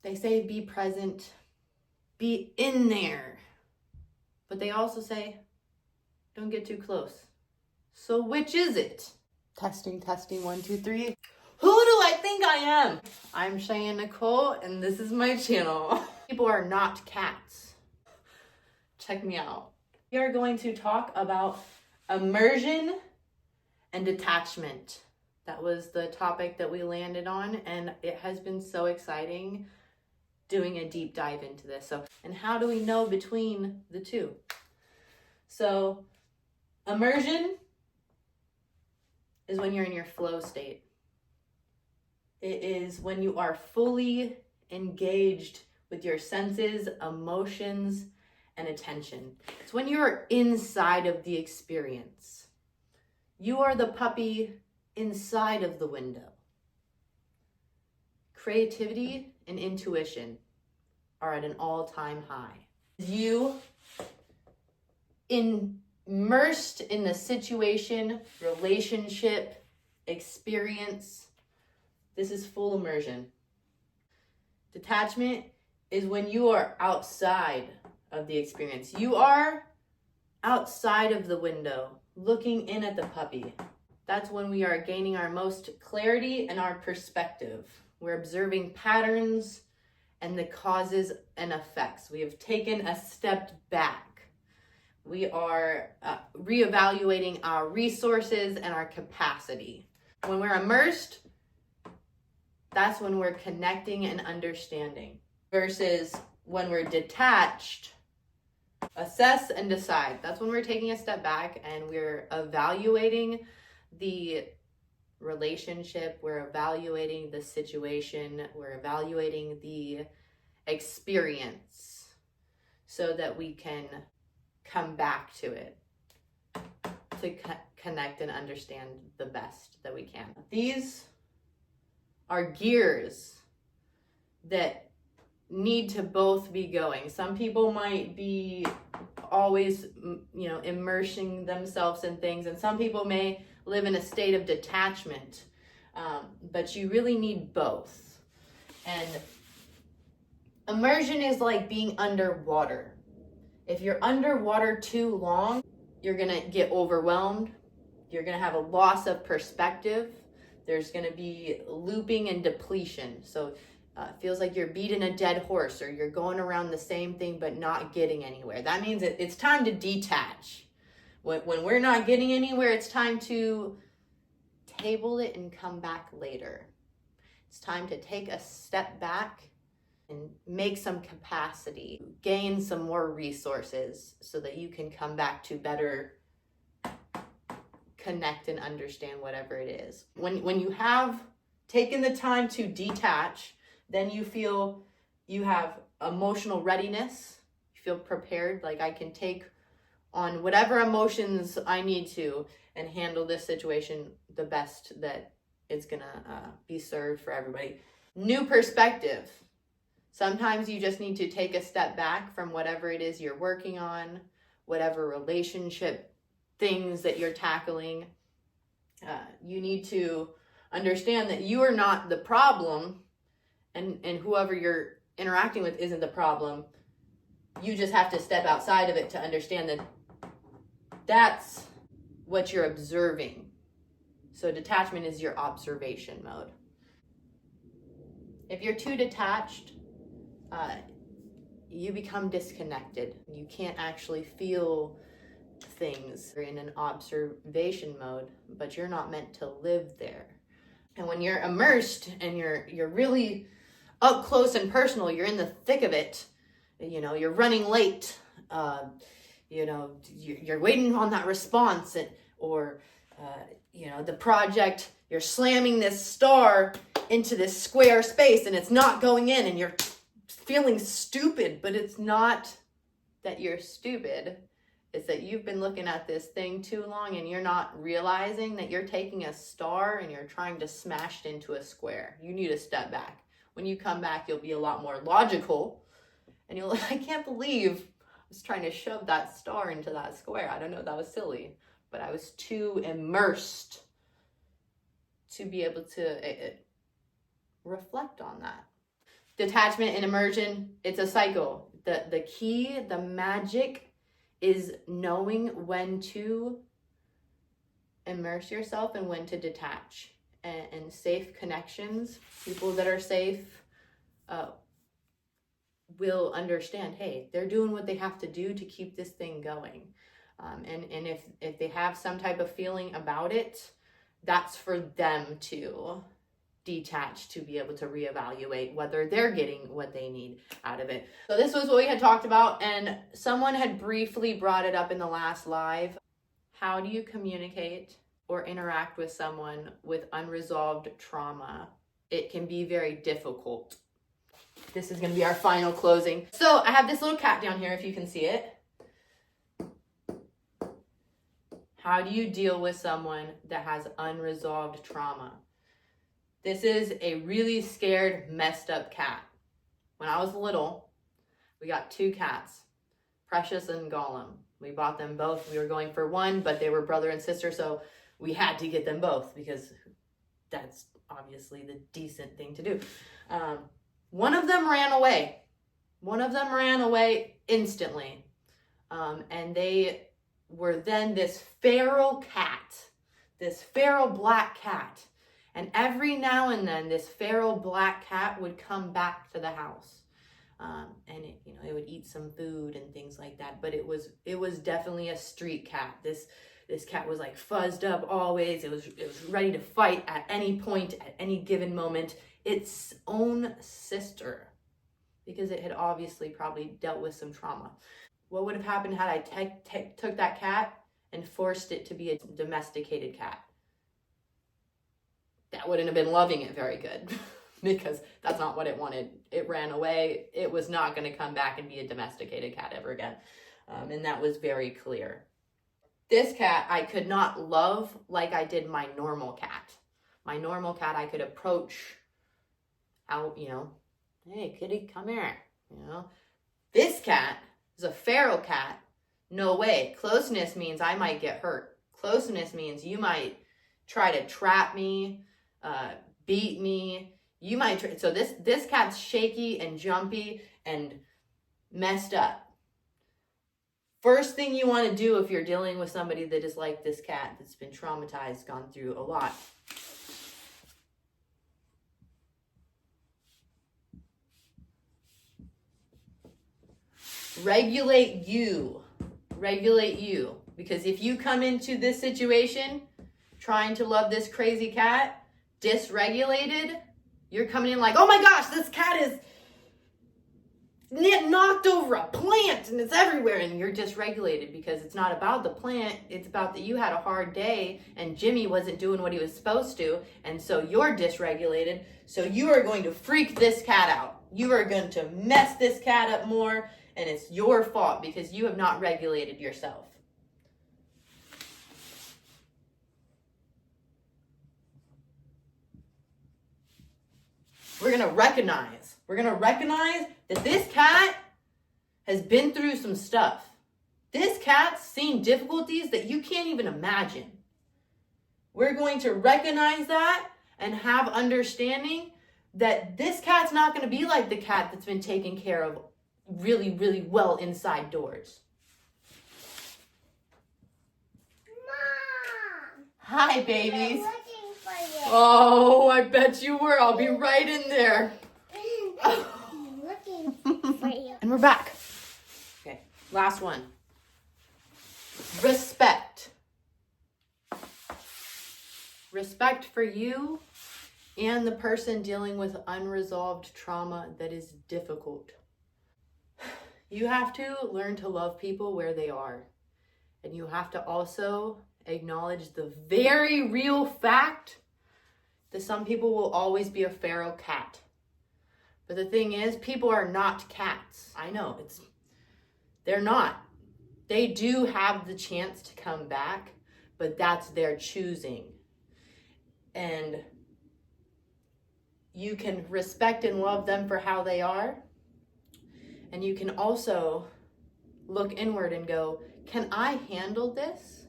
They say be present, be in there. But they also say, don't get too close. So which is it? Testing, 1, 2, 3. Who do I think I am? I'm Cheyenne Nicole, and this is my channel. People are not cats. Check me out. We are going to talk about immersion and detachment. That was the topic that we landed on, and it has been so exciting doing a deep dive into this. And how do we know between the two? So, immersion is when you're in your flow state. It is when you are fully engaged with your senses, emotions, and attention. It's when you're inside of the experience. You are the puppy inside of the window. Creativity and intuition are at an all-time high. You immersed in the situation, relationship, experience. This is full immersion. Detachment is when you are outside of the experience. You are outside of the window, looking in at the puppy. That's when we are gaining our most clarity and our perspective. We're observing patterns and the causes and effects. We have taken a step back. We are reevaluating our resources and our capacity. When we're immersed, that's when we're connecting and understanding. Versus when we're detached, assess and decide. That's when we're taking a step back and we're evaluating the relationship, we're evaluating the situation, we're evaluating the experience so that we can come back to it to connect and understand the best that we can. These are gears that need to both be going. Some people might be always, immersing themselves in things, and some people may live in a state of detachment, but you really need both. And immersion is like being underwater. If you're underwater too long, you're gonna get overwhelmed. You're gonna have a loss of perspective. There's gonna be looping and depletion. So it feels like you're beating a dead horse, or you're going around the same thing but not getting anywhere. That means it's time to detach. When we're not getting anywhere, it's time to table it and come back later. It's time to take a step back and make some capacity, gain some more resources so that you can come back to better connect and understand whatever it is. When you have taken the time to detach, then you feel you have emotional readiness. You feel prepared, like I can take on whatever emotions I need to and handle this situation the best that it's gonna be served for everybody. New perspective. Sometimes you just need to take a step back from whatever it is you're working on, whatever relationship things that you're tackling. You need to understand that you are not the problem, and whoever you're interacting with isn't the problem. You just have to step outside of it to understand that that's what you're observing. So detachment is your observation mode. If you're too detached, you become disconnected. You can't actually feel things. You're in an observation mode, but you're not meant to live there. And when you're immersed and you're really up close and personal, you're in the thick of it, you're running late, you're waiting on that response, or the project, you're slamming this star into this square space and it's not going in, and you're feeling stupid, but it's not that you're stupid. It's that you've been looking at this thing too long and you're not realizing that you're taking a star and you're trying to smash it into a square. You need to step back. When you come back, you'll be a lot more logical, and I can't believe I was trying to shove that star into that square. I don't know, that was silly, but I was too immersed to be able to reflect on that. Detachment and immersion, it's a cycle. The key, the magic is knowing when to immerse yourself and when to detach. And safe connections, people that are safe will understand, hey, they're doing what they have to do to keep this thing going. And if they have some type of feeling about it, that's for them to detach, to be able to reevaluate whether they're getting what they need out of it. So this was what we had talked about, and someone had briefly brought it up in the last live. How do you communicate or interact with someone with unresolved trauma? It can be very difficult. This is going to be our final closing. So I have this little cat down here, if you can see it. How do you deal with someone that has unresolved trauma? This is a really scared, messed up cat. When I was little, we got 2 cats, Precious and Gollum. We bought them both. We were going for one, but they were brother and sister, so we had to get them both because that's obviously the decent thing to do. One of them ran away. One of them ran away instantly. And they were then this feral cat, this feral black cat. And every now and then, this feral black cat would come back to the house. And it would eat some food and things like that. But it was definitely a street cat. This cat was like fuzzed up always. It was ready to fight at any point, at any given moment. Its own sister, because it had obviously probably dealt with some trauma. What would have happened had I took that cat and forced it to be a domesticated cat? That wouldn't have been loving it very good because that's not what it wanted. It ran away. It was not going to come back and be a domesticated cat ever again. And that was very clear. This cat I could not love like I did my normal cat. My normal cat I could approach out, hey, kitty, come here, This cat is a feral cat. No way. Closeness means I might get hurt. Closeness means you might try to trap me, beat me. You might so this cat's shaky and jumpy and messed up. First thing you want to do if you're dealing with somebody that is like this cat that's been traumatized, gone through a lot. Regulate you. Because if you come into this situation trying to love this crazy cat, dysregulated, you're coming in like, oh my gosh, this cat is knocked over a plant and it's everywhere, and you're dysregulated because it's not about the plant, it's about that you had a hard day and Jimmy wasn't doing what he was supposed to, and so you're dysregulated, so you are going to freak this cat out. You are going to mess this cat up more, and it's your fault because you have not regulated yourself. We're going to recognize that this cat has been through some stuff. This cat's seen difficulties that you can't even imagine. We're going to recognize that and have understanding that this cat's not going to be like the cat that's been taken care of really, really well inside doors. Mom! Hi, babies. I'm looking for you. Oh, I bet you were. I'll be right in there. I'm looking for you. And we're back. Okay, last one. Respect. Respect for you and the person dealing with unresolved trauma that is difficult. You have to learn to love people where they are. And you have to also acknowledge the very real fact that some people will always be a feral cat. But the thing is, people are not cats. I know, they're not. They do have the chance to come back, but that's their choosing. And you can respect and love them for how they are. And you can also look inward and go, can I handle this?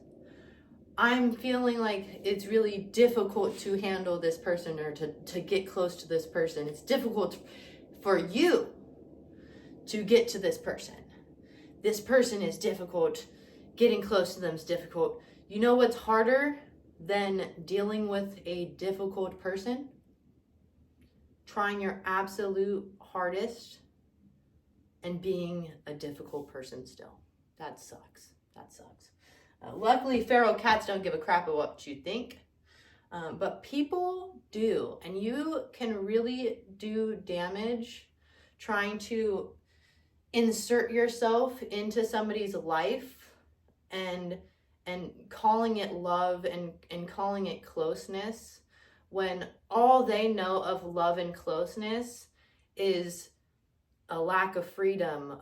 I'm feeling like it's really difficult to handle this person or to get close to this person. It's difficult for you to get to this person. This person is difficult. Getting close to them is difficult. You know what's harder than dealing with a difficult person? Trying your absolute hardest and being a difficult person still. That sucks. That sucks. Luckily, feral cats don't give a crap about what you think. But people do. And you can really do damage trying to insert yourself into somebody's life and calling it love and calling it closeness when all they know of love and closeness is a lack of freedom,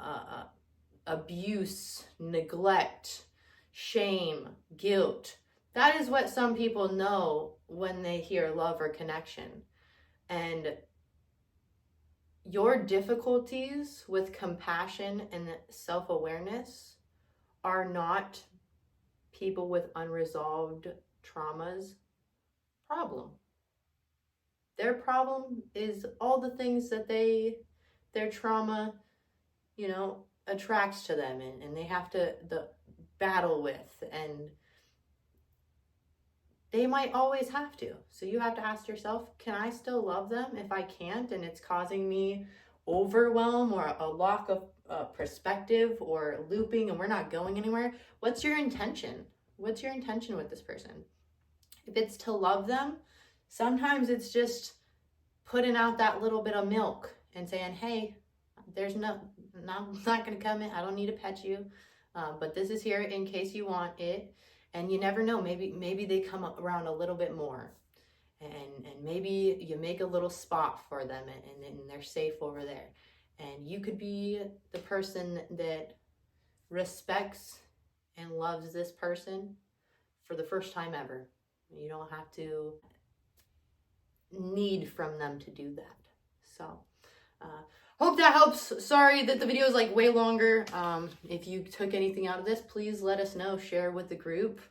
abuse, neglect, shame, guilt. That is what some people know when they hear love or connection. And your difficulties with compassion and self-awareness are not people with unresolved traumas' problem. Their problem is all the things that their trauma, attracts to them and they have to battle with, and they might always have to. So you have to ask yourself, can I still love them if I can't and it's causing me overwhelm or a lack of perspective or looping and we're not going anywhere? What's your intention? What's your intention with this person? If it's to love them, sometimes it's just putting out that little bit of milk and saying, hey, I'm not going to come in. I don't need to pet you, but this is here in case you want it. And you never know, maybe they come around a little bit more, and maybe you make a little spot for them and they're safe over there. And you could be the person that respects and loves this person for the first time ever. You don't have to need from them to do that. So, hope that helps. Sorry that the video is like way longer. If you took anything out of this, please let us know. Share with the group.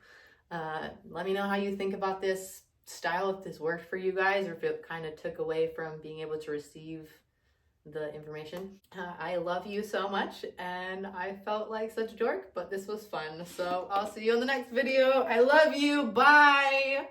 Let me know how you think about this style, if this worked for you guys or if it kind of took away from being able to receive the information. I love you so much and I felt like such a dork, but this was fun. So I'll see you in the next video. I love you. Bye.